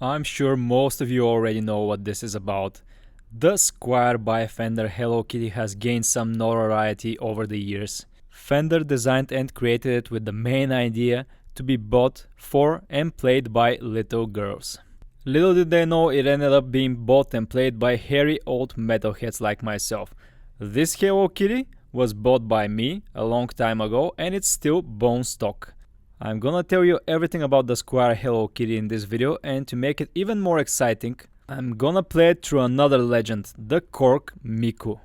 I'm sure most of you already know what this is about. The Squier by Fender Hello Kitty has gained some notoriety over the years. Fender designed and created it with the main idea to be bought for and played by little girls. Little did they know it ended up being bought and played by hairy old metalheads like myself. This Hello Kitty was bought by me a long time ago and it's still bone stock. I'm gonna tell you everything about the Squier Hello Kitty in this video, and to make it even more exciting, I'm gonna play it through another legend, the Korg Miku.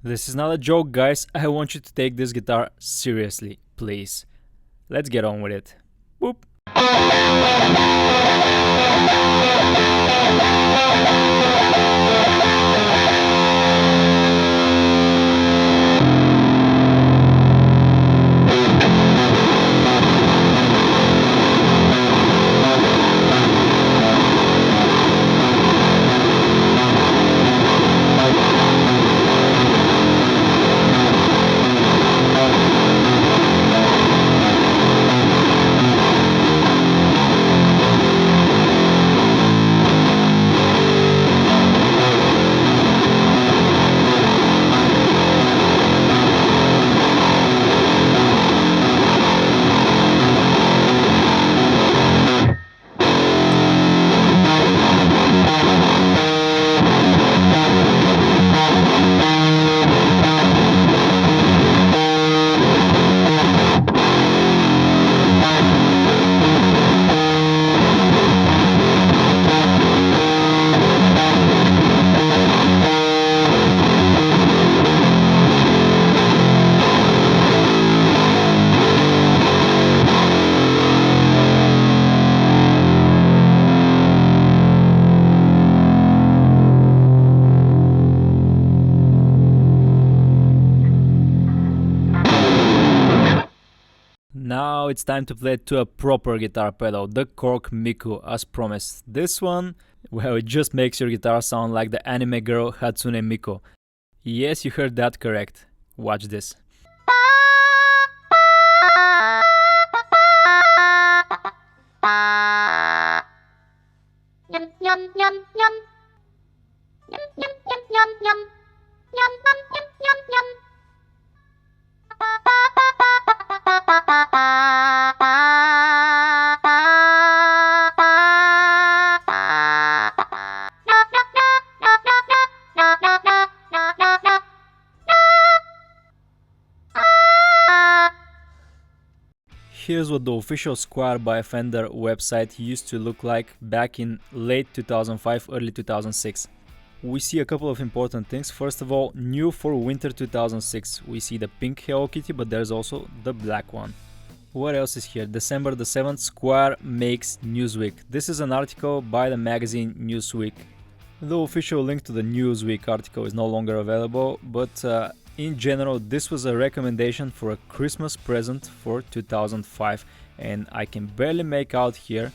This is not a joke, guys. I want you to take this guitar seriously, please. Let's get on with it. Boop. Now it's time to play it to a proper guitar pedal, the Korg Miku, as promised. This one, well, it just makes your guitar sound like the anime girl Hatsune Miku. Yes, you heard that correct. Watch this. Here's what the official Squier by Fender website used to look like back in late 2005, early 2006. We see a couple of important things. First of all, new for winter 2006, we see the pink Hello Kitty, but there's also the black one. What else is here? December the 7th, Squier makes Newsweek. This is an article by the magazine Newsweek. The official link to the Newsweek article is no longer available, but in general, this was a recommendation for a Christmas present for 2005, and I can barely make out here.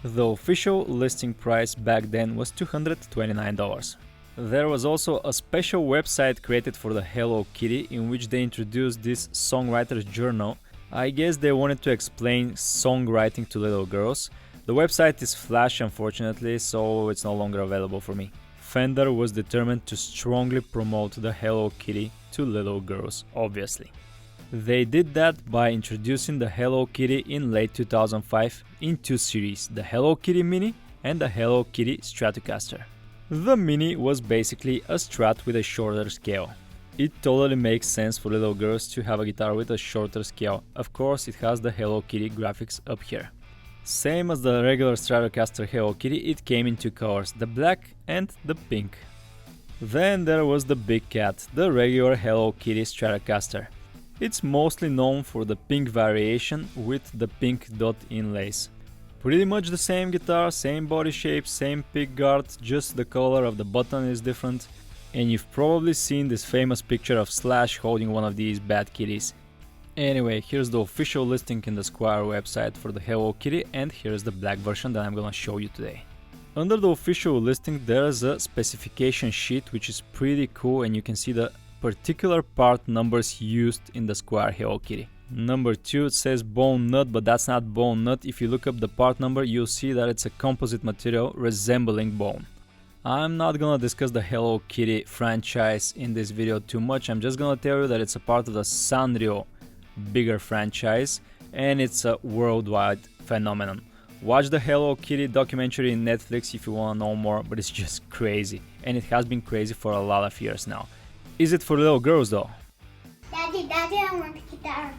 The official listing price back then was $229. There was also a special website created for the Hello Kitty in which they introduced this songwriter's journal. I guess they wanted to explain songwriting to little girls. The website is Flash, unfortunately, so it's no longer available for me. Fender was determined to strongly promote the Hello Kitty to little girls, obviously. They did that by introducing the Hello Kitty in late 2005 in two series, the Hello Kitty Mini and the Hello Kitty Stratocaster. The Mini was basically a Strat with a shorter scale. It totally makes sense for little girls to have a guitar with a shorter scale. Of course, it has the Hello Kitty graphics up here. Same as the regular Stratocaster Hello Kitty, it came in two colors, the black and the pink. Then there was the big cat, the regular Hello Kitty Stratocaster. It's mostly known for the pink variation with the pink dot inlays. Pretty much the same guitar, same body shape, same pickguard, just the color of the button is different. And you've probably seen this famous picture of Slash holding one of these bad kitties. Anyway, here's the official listing in the Squier website for the Hello Kitty, and here's the black version that I'm gonna show you today. Under the official listing there's a specification sheet which is pretty cool, and you can see the particular part numbers used in the Squier Hello Kitty. Number 2, it says bone nut, but that's not bone nut. If you look up the part number, you'll see that it's a composite material resembling bone. I'm not gonna discuss the Hello Kitty franchise in this video too much. I'm just gonna tell you that it's a part of the Sanrio bigger franchise, and it's a worldwide phenomenon. Watch the Hello Kitty documentary in Netflix if you wanna know more, but it's just crazy, and it has been crazy for a lot of years now. Is it for little girls though? Daddy, I want a guitar.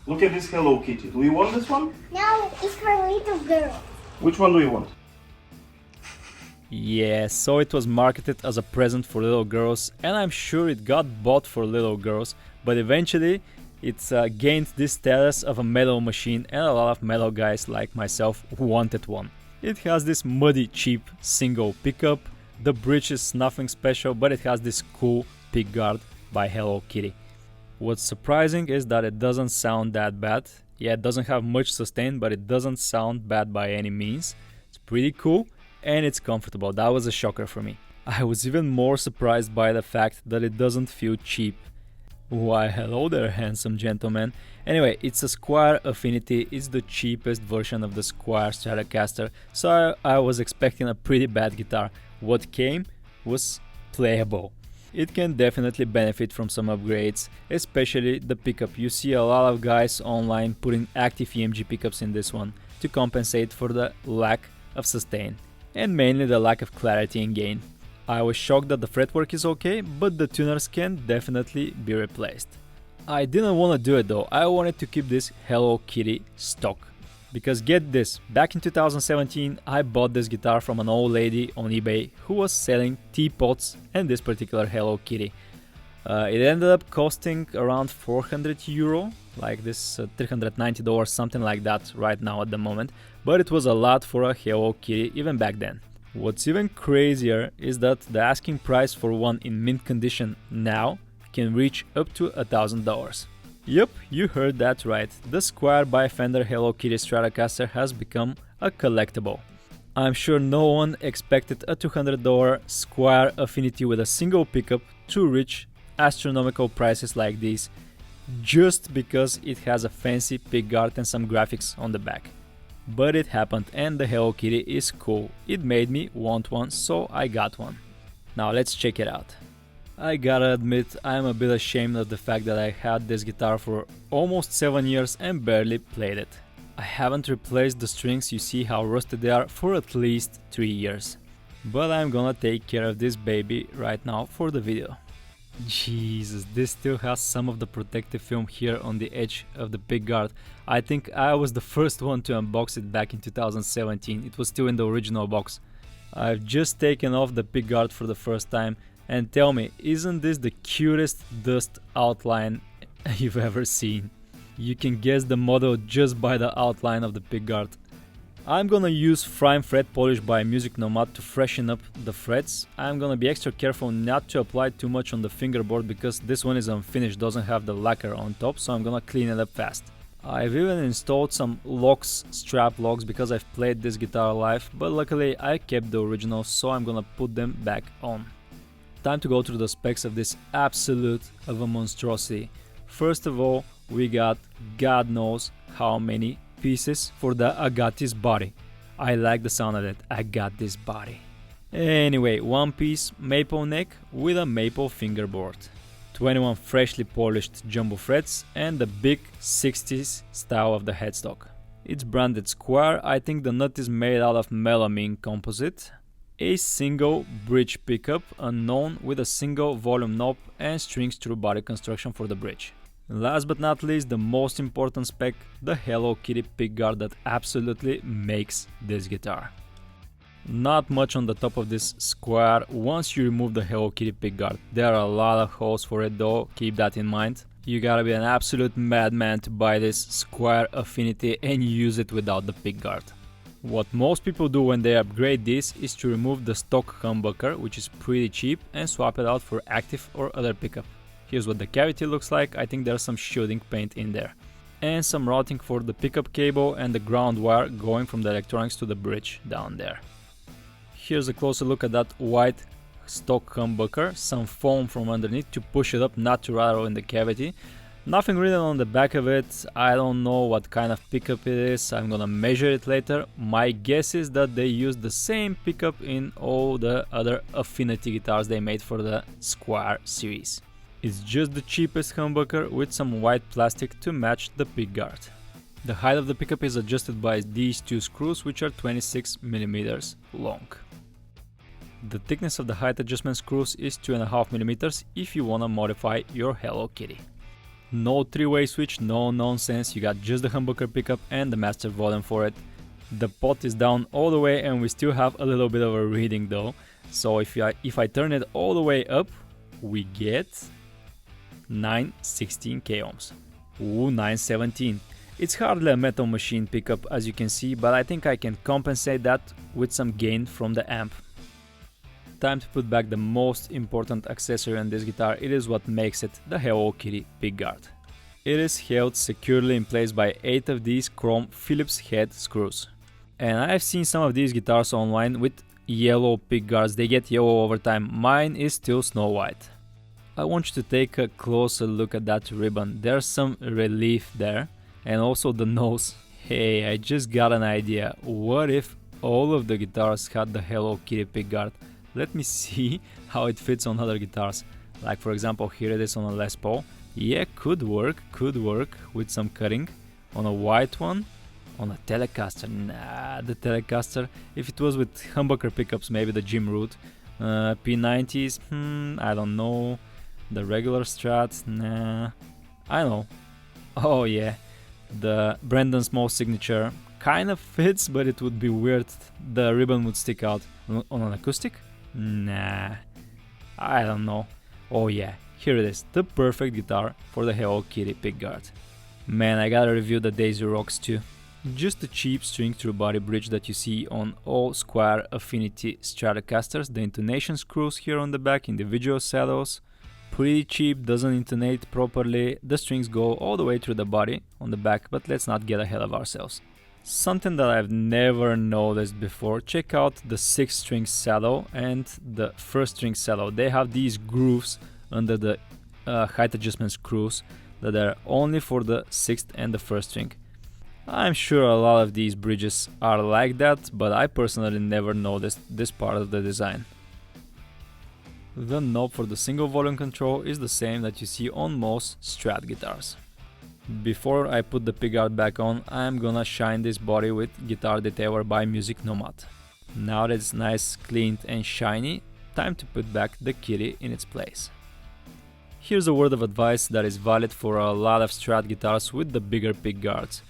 Look at this Hello Kitty. Do you want this one? No, it's for little girls. Which one do you want? Yeah, so it was marketed as a present for little girls, and I'm sure it got bought for little girls, but eventually it's gained this status of a metal machine, and a lot of metal guys like myself wanted one. It has this muddy, cheap single pickup. The bridge is nothing special, but it has this cool pickguard by Hello Kitty. What's surprising is that it doesn't sound that bad. Yeah, it doesn't have much sustain, but it doesn't sound bad by any means. It's pretty cool and it's comfortable. That was a shocker for me. I was even more surprised by the fact that it doesn't feel cheap. Why, hello there, handsome gentleman. Anyway, it's a Squier Affinity. It's the cheapest version of the Squier Stratocaster, so I was expecting a pretty bad guitar. What came was playable. It can definitely benefit from some upgrades, especially the pickup. You see a lot of guys online putting active EMG pickups in this one to compensate for the lack of sustain and mainly the lack of clarity in gain. I was shocked that the fretwork is okay, but the tuners can definitely be replaced. I didn't want to do it though. I wanted to keep this Hello Kitty stock. Because get this, back in 2017 I bought this guitar from an old lady on eBay who was selling teapots and this particular Hello Kitty. It ended up costing around €400, like this $390, something like that right now at the moment, but it was a lot for a Hello Kitty even back then. What's even crazier is that the asking price for one in mint condition now can reach up to $1,000. Yep, you heard that right. The Squier by Fender Hello Kitty Stratocaster has become a collectible. I'm sure no one expected a $200 Squier Affinity with a single pickup to reach astronomical prices like these, just because it has a fancy pickguard and some graphics on the back. But it happened, and the Hello Kitty is cool. It made me want one, so I got one. Now let's check it out. I gotta admit, I'm a bit ashamed of the fact that I had this guitar for almost 7 years and barely played it. I haven't replaced the strings, you see how rusted they are, for at least 3 years. But I'm gonna take care of this baby right now for the video. Jesus, this still has some of the protective film here on the edge of the pickguard. I think I was the first one to unbox it back in 2017, it was still in the original box. I've just taken off the pickguard for the first time. And tell me, isn't this the cutest dust outline you've ever seen? You can guess the model just by the outline of the pickguard. I'm gonna use Frame Fret Polish by Music Nomad to freshen up the frets. I'm gonna be extra careful not to apply too much on the fingerboard because this one is unfinished, doesn't have the lacquer on top, so I'm gonna clean it up fast. I've even installed some locks, strap locks, because I've played this guitar live, but luckily I kept the originals, so I'm gonna put them back on. Time to go through the specs of this absolute of a monstrosity. First of all, we got God knows how many pieces for the I got this body. I like the sound of it, I got this body. Anyway, one piece maple neck with a maple fingerboard. 21 freshly polished jumbo frets and the big 60s style of the headstock. It's branded Squier. I think the nut is made out of melamine composite. A single bridge pickup unknown with a single volume knob and strings through body construction for the bridge. Last but not least, the most important spec, the Hello Kitty pickguard that absolutely makes this guitar. Not much on the top of this Squier once you remove the Hello Kitty pickguard. There are a lot of holes for it though, keep that in mind. You gotta be an absolute madman to buy this Squier Affinity and use it without the pickguard. What most people do when they upgrade this is to remove the stock humbucker, which is pretty cheap, and swap it out for active or other pickup. Here's what the cavity looks like. I think there's some shielding paint in there. And some routing for the pickup cable and the ground wire going from the electronics to the bridge down there. Here's a closer look at that white stock humbucker, some foam from underneath to push it up, not to rattle in the cavity. Nothing written on the back of it. I don't know what kind of pickup it is. I'm gonna measure it later. My guess is that they used the same pickup in all the other Affinity guitars they made for the Squier series. It's just the cheapest humbucker with some white plastic to match the pickguard. The height of the pickup is adjusted by these two screws, which are 26 mm long. The thickness of the height adjustment screws is 2.5 mm if you wanna modify your Hello Kitty. No three-way switch, no nonsense, you got just the humbucker pickup and the master volume for it. The pot is down all the way and we still have a little bit of a reading though. So if I turn it all the way up, we get 916 k ohms. Ooh, 917. It's hardly a metal machine pickup as you can see, but I think I can compensate that with some gain from the amp. Time to put back the most important accessory on this guitar. It is what makes it the Hello Kitty pickguard. It is held securely in place by 8 of these chrome Phillips head screws. And I've seen some of these guitars online with yellow pickguards. They get yellow over time. Mine is still snow white. I want you to take a closer look at that ribbon. There's some relief there. And also the nose. Hey, I just got an idea. What if all of the guitars had the Hello Kitty pickguard? Let me see how it fits on other guitars. Like for example, here it is on a Les Paul. Yeah, could work with some cutting. On a white one, on a Telecaster. Nah, the Telecaster. If it was with humbucker pickups, maybe the Jim Root. P90s, I don't know. The regular Strat, nah. I know. Oh yeah, the Brandon Small signature kind of fits, but it would be weird. The ribbon would stick out. On an acoustic? Nah, I don't know. Oh yeah, here it is, the perfect guitar for the Hello Kitty pickguard. Man, I gotta review the Diezel Rocks too. Just a cheap string through body bridge that you see on all Squier Affinity Stratocasters. The intonation screws here on the back, individual saddles. Pretty cheap, doesn't intonate properly. The strings go all the way through the body on the back, but let's not get ahead of ourselves. Something that I've never noticed before, check out the 6th string saddle and the 1st string saddle. They have these grooves under the height adjustment screws that are only for the 6th and the 1st string. I'm sure a lot of these bridges are like that, but I personally never noticed this part of the design. The knob for the single volume control is the same that you see on most Strat guitars. Before I put the pickguard back on, I'm gonna shine this body with Guitar Detailer by Music Nomad. Now that it's nice, cleaned and shiny, time to put back the Kitty in its place. Here's a word of advice that is valid for a lot of Strat guitars with the bigger pickguards.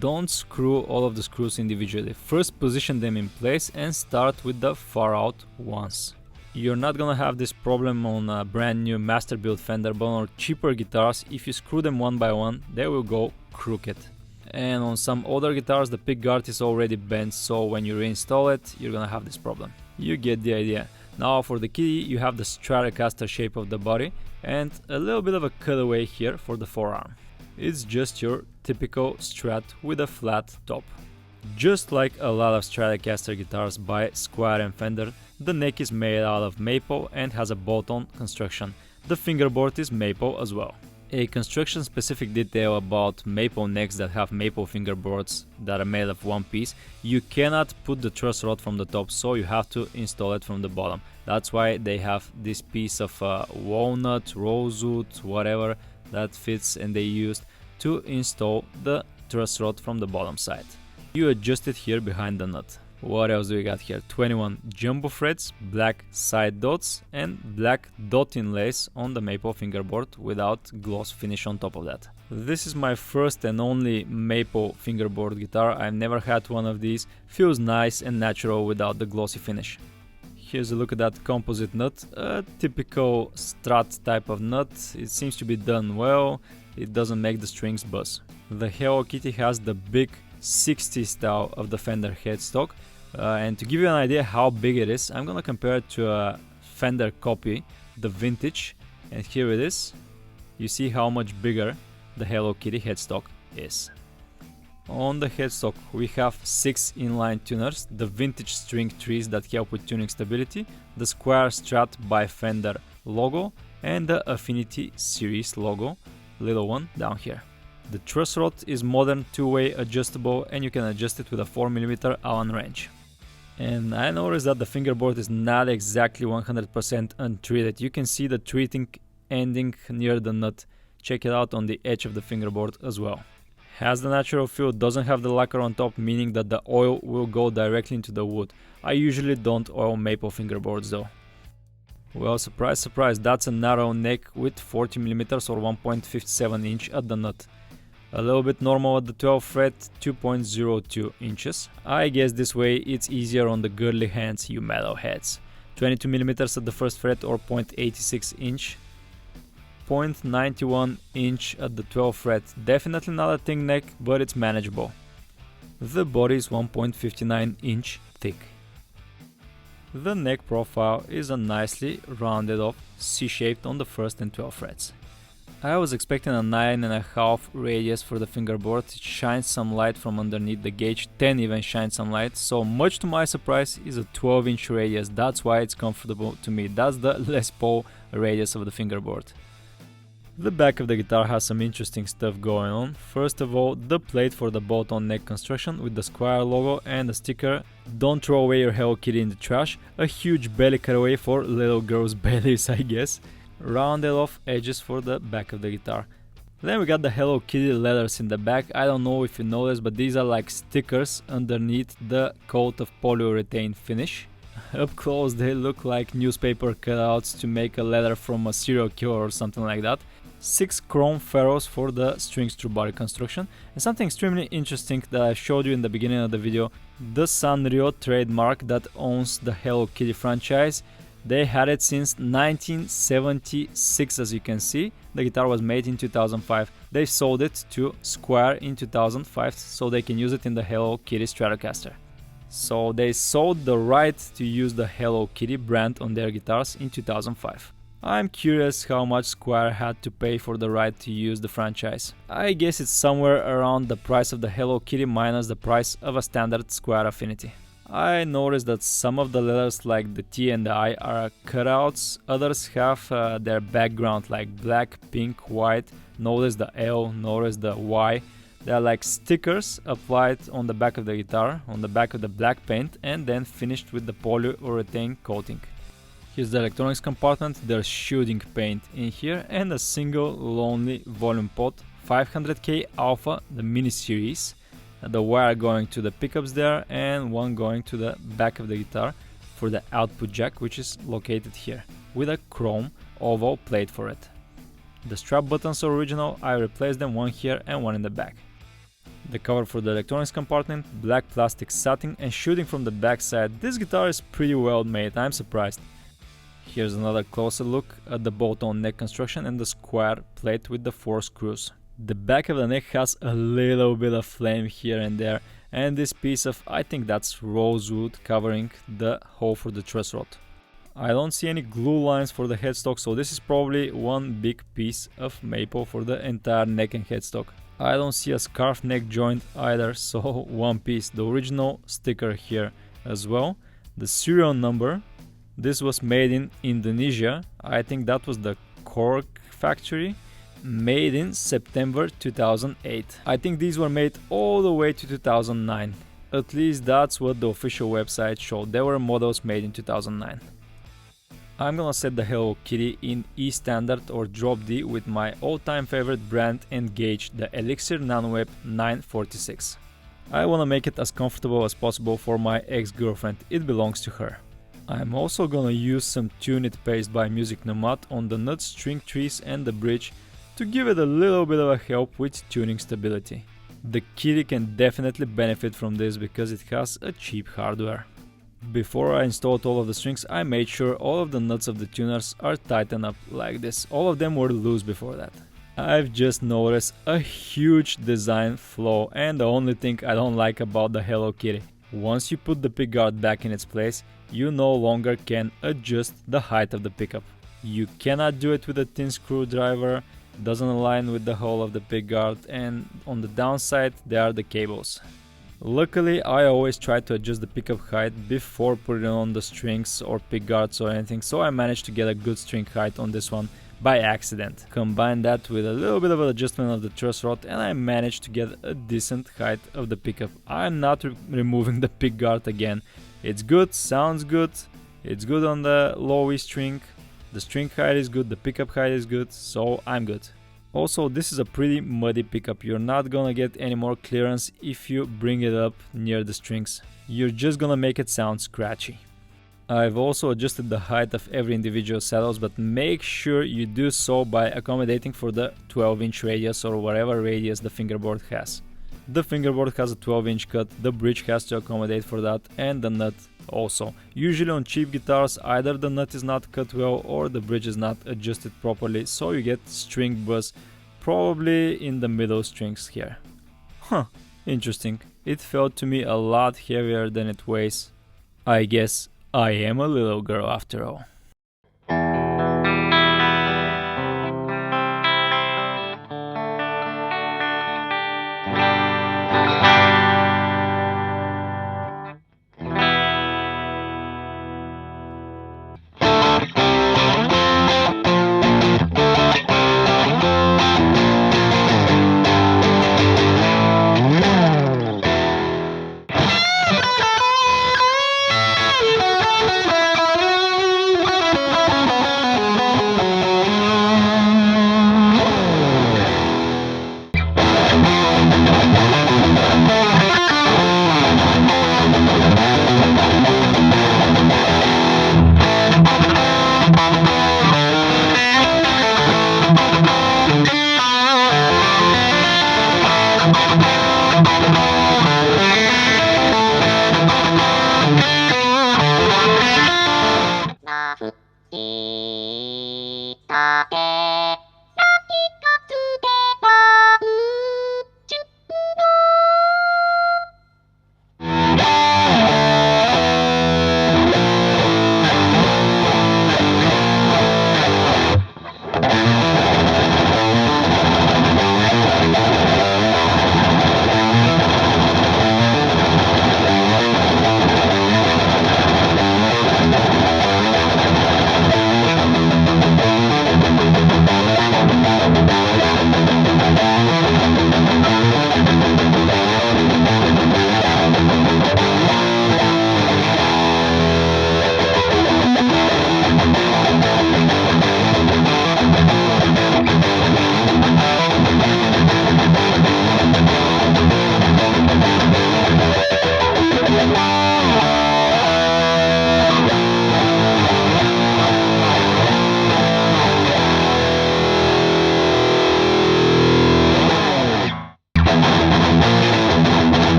Don't screw all of the screws individually. First position them in place and start with the far out ones. You're not gonna have this problem on a brand new master build Fender, but on cheaper guitars, if you screw them one by one, they will go crooked. And on some older guitars, the pickguard is already bent, so when you reinstall it, you're gonna have this problem. You get the idea. Now for the Kitty, you have the Stratocaster shape of the body and a little bit of a cutaway here for the forearm. It's just your typical Strat with a flat top. Just like a lot of Stratocaster guitars by Squier and Fender, the neck is made out of maple and has a bolt-on construction. The fingerboard is maple as well. A construction specific detail about maple necks that have maple fingerboards that are made of one piece: you cannot put the truss rod from the top, so you have to install it from the bottom. That's why they have this piece of walnut, rosewood, whatever that fits, and they used to install the truss rod from the bottom side. You adjust it here behind the nut. What else do we got here? 21 jumbo frets, black side dots and black dot inlays on the maple fingerboard without gloss finish on top of that. This is my first and only maple fingerboard guitar. I've never had one of these. Feels nice and natural without the glossy finish. Here's a look at that composite nut, a typical Strat type of nut. It seems to be done well, it doesn't make the strings buzz. The Hello Kitty has the big 60 style of the Fender headstock, and to give you an idea how big it is, I'm gonna compare it to a Fender copy, the vintage, and here it is. You see how much bigger the Hello Kitty headstock is. On the headstock we have 6 inline tuners, the vintage string trees that help with tuning stability, the Squier Strat by Fender logo and the Affinity series logo. little one down here. The truss rod is modern, two-way adjustable, and you can adjust it with a 4mm Allen wrench. And I noticed that the fingerboard is not exactly 100% untreated. You can see the treating ending near the nut. Check it out on the edge of the fingerboard as well. Has the natural feel, doesn't have the lacquer on top, meaning that the oil will go directly into the wood. I usually don't oil maple fingerboards though. Well, surprise surprise, that's a narrow neck with 40mm or 1.57 inch at the nut. A little bit normal at the 12th fret, 2.02 inches. I guess this way it's easier on the girly hands, you metalheads. 22mm at the 1st fret or 0.86 inch. 0.91 inch at the 12th fret. Definitely not a thick neck, but it's manageable. The body is 1.59 inch thick. The neck profile is a nicely rounded off C-shaped on the 1st and 12th frets. I was expecting a 9.5 radius for the fingerboard. It shines some light from underneath the gauge, 10 even shines some light, so much to my surprise is a 12-inch radius. That's why it's comfortable to me. That's the Les Paul radius of the fingerboard. The back of the guitar has some interesting stuff going on. First of all, the plate for the bolt-on neck construction with the Squier logo and the sticker "Don't throw away your Hello Kitty in the trash." A huge belly cutaway for little girls' bellies, I guess. Rounded off edges for the back of the guitar. Then we got the Hello Kitty letters in the back. I don't know if you noticed, but these are like stickers underneath the coat of polyurethane finish. Up close they look like newspaper cutouts to make a letter from a serial killer or something like that. 6 chrome ferrules for the strings through body construction, and something extremely interesting that I showed you in the beginning of the video, the Sanrio trademark that owns the Hello Kitty franchise. They had it since 1976, as you can see. The guitar was made in 2005. They sold it to Squier in 2005 so they can use it in the Hello Kitty Stratocaster. So they sold the right to use the Hello Kitty brand on their guitars in 2005. I'm curious how much Squier had to pay for the right to use the franchise. I guess it's somewhere around the price of the Hello Kitty minus the price of a standard Squier Affinity. I noticed that some of the letters like the T and the I are cutouts, others have their background like black, pink, white. Notice the L, notice the Y. They are like stickers applied on the back of the guitar, on the back of the black paint, and then finished with the polyurethane coating. Here's the electronics compartment. There's shooting paint in here and a single lonely volume pot, 500K Alpha, the mini series. The wire going to the pickups there and one going to the back of the guitar for the output jack, which is located here with a chrome oval plate for it. The strap buttons are original. I replaced them, one here and one in the back. The cover for the electronics compartment, black plastic satin, and shooting from the back side. This guitar is pretty well made, I'm surprised. Here's another closer look at the bolt-on neck construction and the Squier plate with the 4 screws. The back of the neck has a little bit of flame here and there, and this piece of, I think that's rosewood, covering the hole for the truss rod. I don't see any glue lines for the headstock, so this is probably one big piece of maple for the entire neck and headstock. I don't see a scarf neck joint either, so one piece. The original sticker here as well. The serial number. This was made in Indonesia. I think that was the Korg factory. Made in September 2008. I think these were made all the way to 2009. At least that's what the official website showed. There were models made in 2009. I'm gonna set the Hello Kitty in E standard or drop D with my all-time favorite brand and gauge, the Elixir NanoWeb 946. I wanna make it as comfortable as possible for my ex-girlfriend. It belongs to her. I'm also gonna use some Tune It paste by Music Nomad on the nut, string trees and the bridge to give it a little bit of a help with tuning stability. The Kitty can definitely benefit from this because it has a cheap hardware. Before I installed all of the strings, I made sure all of the nuts of the tuners are tightened up like this. All of them were loose before that. I've just noticed a huge design flaw, and the only thing I don't like about the Hello Kitty. Once you put the pickguard back in its place, you no longer can adjust the height of the pickup. You cannot do it with a thin screwdriver, doesn't align with the hole of the pickguard, and on the downside there are the cables. Luckily, I always try to adjust the pickup height before putting on the strings or pickguards or anything, so I managed to get a good string height on this one. by accident. Combine that with a little bit of an adjustment of the truss rod and I managed to get a decent height of the pickup. I'm not removing the pickguard again. It's good, sounds good, it's good on the low E string, the string height is good, the pickup height is good, so I'm good. Also, this is a pretty muddy pickup. You're not gonna get any more clearance if you bring it up near the strings. You're just gonna make it sound scratchy. I've also adjusted the height of every individual saddles, but make sure you do so by accommodating for the 12-inch radius or whatever radius the fingerboard has. The fingerboard has a 12-inch cut, the bridge has to accommodate for that, and the nut also. Usually on cheap guitars either the nut is not cut well or the bridge is not adjusted properly, so you get string buzz, probably in the middle strings here. Huh, interesting. It felt to me a lot heavier than it weighs. I guess I am a little girl after all.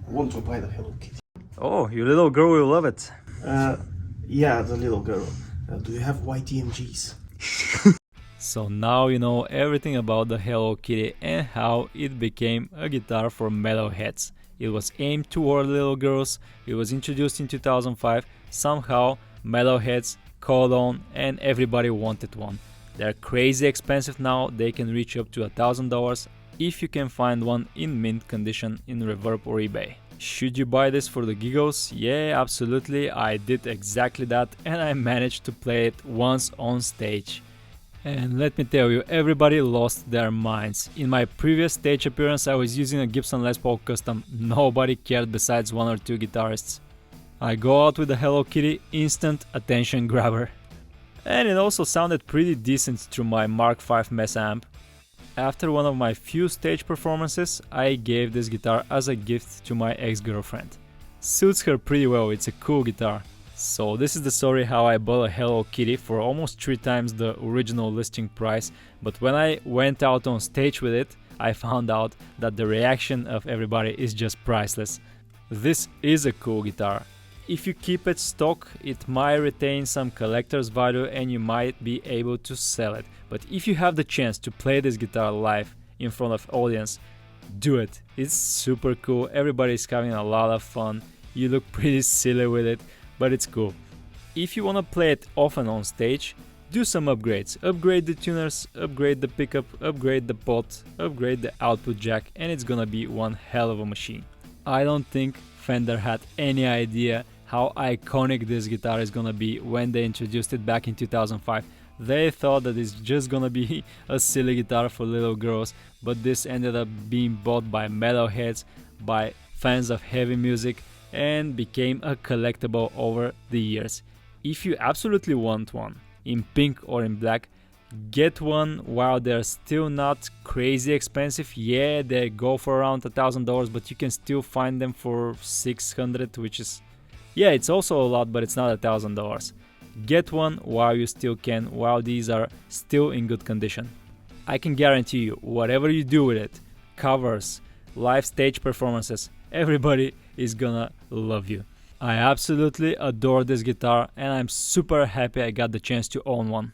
Want to buy the Hello Kitty? Oh, your little girl will love it. Yeah, the little girl. Do you have white EMGs? So now you know everything about the Hello Kitty and how it became a guitar for metalheads. It was aimed toward little girls, it was introduced in 2005, somehow metalheads called on and everybody wanted one. They're crazy expensive now, they can reach up to $1,000 if you can find one in mint condition in Reverb or eBay. Should you buy this for the giggles? Yeah, absolutely, I did exactly that and I managed to play it once on stage. And let me tell you, everybody lost their minds. In my previous stage appearance I was using a Gibson Les Paul Custom, nobody cared besides one or two guitarists. I go out with the Hello Kitty, instant attention grabber. And it also sounded pretty decent through my Mark V Mesa amp. After one of my few stage performances, I gave this guitar as a gift to my ex-girlfriend. Suits her pretty well, it's a cool guitar. So this is the story how I bought a Hello Kitty for almost 3 times the original listing price, but when I went out on stage with it, I found out that the reaction of everybody is just priceless. This is a cool guitar. If you keep it stock, it might retain some collector's value and you might be able to sell it. But if you have the chance to play this guitar live in front of audience, do it. It's super cool. Everybody's having a lot of fun. You look pretty silly with it, but it's cool. If you want to play it often on stage, do some upgrades. Upgrade the tuners, upgrade the pickup, upgrade the pot, upgrade the output jack, and it's gonna be one hell of a machine. I don't think Fender had any idea how iconic this guitar is gonna be when they introduced it back in 2005. They thought that it's just gonna be a silly guitar for little girls, but this ended up being bought by metalheads, by fans of heavy music, and became a collectible over the years. If you absolutely want one, in pink or in black, get one while they're still not crazy expensive. Yeah, they go for around $1,000, but you can still find them for $600, which is, yeah, it's also a lot, but it's not $1,000. Get one while you still can, while these are still in good condition. I can guarantee you, whatever you do with it, covers, live stage performances, everybody is gonna love you. I absolutely adore this guitar and I'm super happy I got the chance to own one.